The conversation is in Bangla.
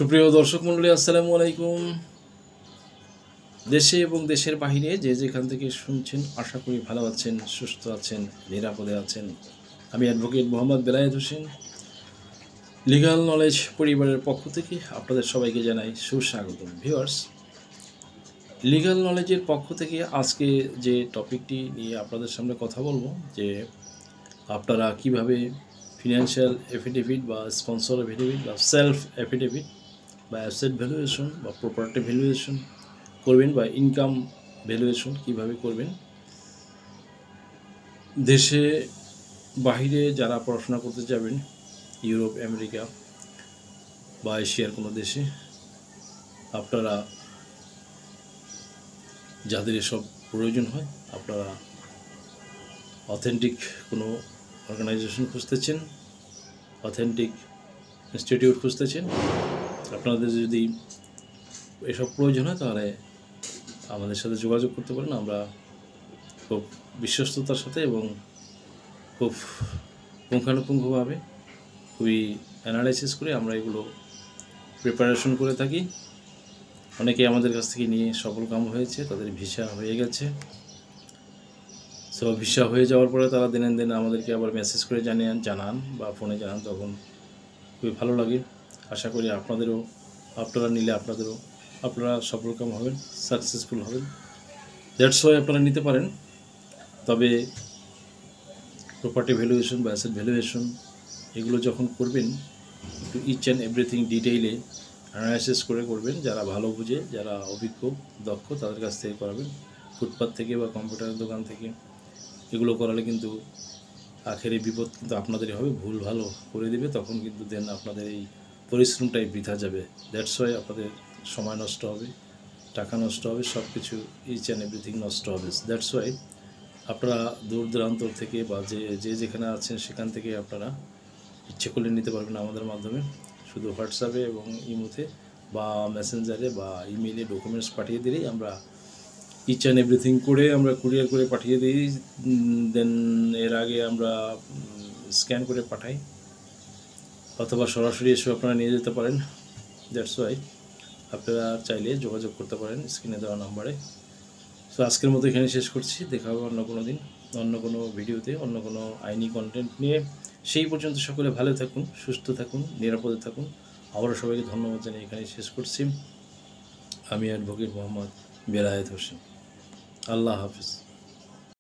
সুপ্রিয় দর্শক মণ্ডলী, আসসালামু আলাইকুম। দেশে এবং দেশের বাহিরে যে যেখান থেকে শুনছেন, আশা করি ভালো আছেন, সুস্থ আছেন, নিরাপদে আছেন। আমি advocate Mohammad Belayet Hossain, legal knowledge পরিবারের পক্ষ থেকে আপনাদের সবাইকে জানাই সুস্বাগতম। ভিউয়ার্স, লিগ্যাল নলেজের পক্ষ থেকে আজকে যে টপিকটি নিয়ে আপনাদের সামনে কথা বলবো, যে আপনারা কিভাবে ফিনান্সিয়াল এফিডেভিট বা স্পন্সর এফিডেভিট বা সেলফ এফিডেভিট বা অ্যাসেট ভ্যালুয়েশন বা প্রপার্টি ভ্যালুয়েশন করবেন বা ইনকাম ভ্যালুয়েশন কীভাবে করবেন। দেশে বাহিরে যারা পড়াশোনা করতে যাবেন, ইউরোপ, আমেরিকা বা এশিয়ার কোনো দেশে, আপনারা যাদের এসব প্রয়োজন হয়, আপনারা অথেন্টিক কোনো অর্গানাইজেশন খুঁজতেছেন, অথেন্টিক ইনস্টিটিউট খুঁজতেছেন, আপনাদের যদি এসব প্রয়োজন হয় তাহলে আমাদের সাথে যোগাযোগ করতে পারেন। আমরা খুব বিশ্বস্ততার সাথে এবং খুব পুঙ্খানুপুঙ্খভাবে খুবই অ্যানালাইসিস করে আমরা এগুলো প্রিপারেশন করে থাকি। অনেকে আমাদের কাছ থেকে নিয়ে সফলকাম হয়েছে, তাদের ভিসা হয়ে গেছে। সো ভিসা হয়ে যাওয়ার পরে তারা দিন আমাদেরকে আবার মেসেজ করে জানান বা ফোনে জানান, তখন খুবই ভালো লাগে। আশা করি আপনারা নিলে আপনারা সফলকাম হবেন, সাকসেসফুল হবেন। দ্যাটস ওয়াই আপনারা নিতে পারেন। তবে প্রপার্টি ভ্যালুয়েশন বা অ্যাসেট ভ্যালুয়েশন এগুলো যখন করবেন, একটু ইচ অ্যান্ড এভরিথিং ডিটেইলে অ্যানালাইসিস করে করবেন। যারা ভালো বুঝে, যারা অভিজ্ঞ, দক্ষ, তাদের কাছ থেকে করাবেন। ফুটপাথ থেকে বা কম্পিউটারের দোকান থেকে এগুলো করালে কিন্তু আখেরে বিপদ কিন্তু আপনাদেরই হবে, ভুল ভালো করে দেবে। তখন কিন্তু দেন আপনাদের এই পরিশ্রমটাই বৃথা যাবে। দ্যাটস ওয়াই আপনাদের সময় নষ্ট হবে, টাকা নষ্ট হবে, সব কিছু ইচ অ্যান্ড এভরিথিং নষ্ট হবে। দ্যাটস ওয়াই আপনারা দূর দূরান্ত থেকে বা যেখানে আছেন সেখান থেকে আপনারা ইচ্ছে করলে নিতে পারবেন আমাদের মাধ্যমে। শুধু হোয়াটসঅ্যাপে এবং ইমোতে বা মেসেঞ্জারে বা ইমেইলে ডকুমেন্টস পাঠিয়ে দিলেই আমরা ইচ অ্যান্ড এভরিথিং করে আমরা কুরিয়ার করে পাঠিয়ে দিই। দেন এর আগে আমরা স্ক্যান করে পাঠাই, অথবা সরাসরি এসে আপনারা নিয়ে যেতে পারেন। দ্যাটস ওয়াই আপনারা চাইলে যোগাযোগ করতে পারেন স্ক্রিনে দেওয়া নাম্বারে। সো আজকের মতো এখানে শেষ করছি। দেখা হবে অন্য কোনো দিন, অন্য কোনো ভিডিওতে, অন্য কোনো আইনি কন্টেন্ট নিয়ে। সেই পর্যন্ত সকলে ভালো থাকুন, সুস্থ থাকুন, নিরাপদে থাকুন। আবারও সবাইকে ধন্যবাদ জানিয়ে এখানে শেষ করছি। আমি অ্যাডভোকেট মোহাম্মদ বেলায়েত হোসেন। আল্লাহ হাফিজ।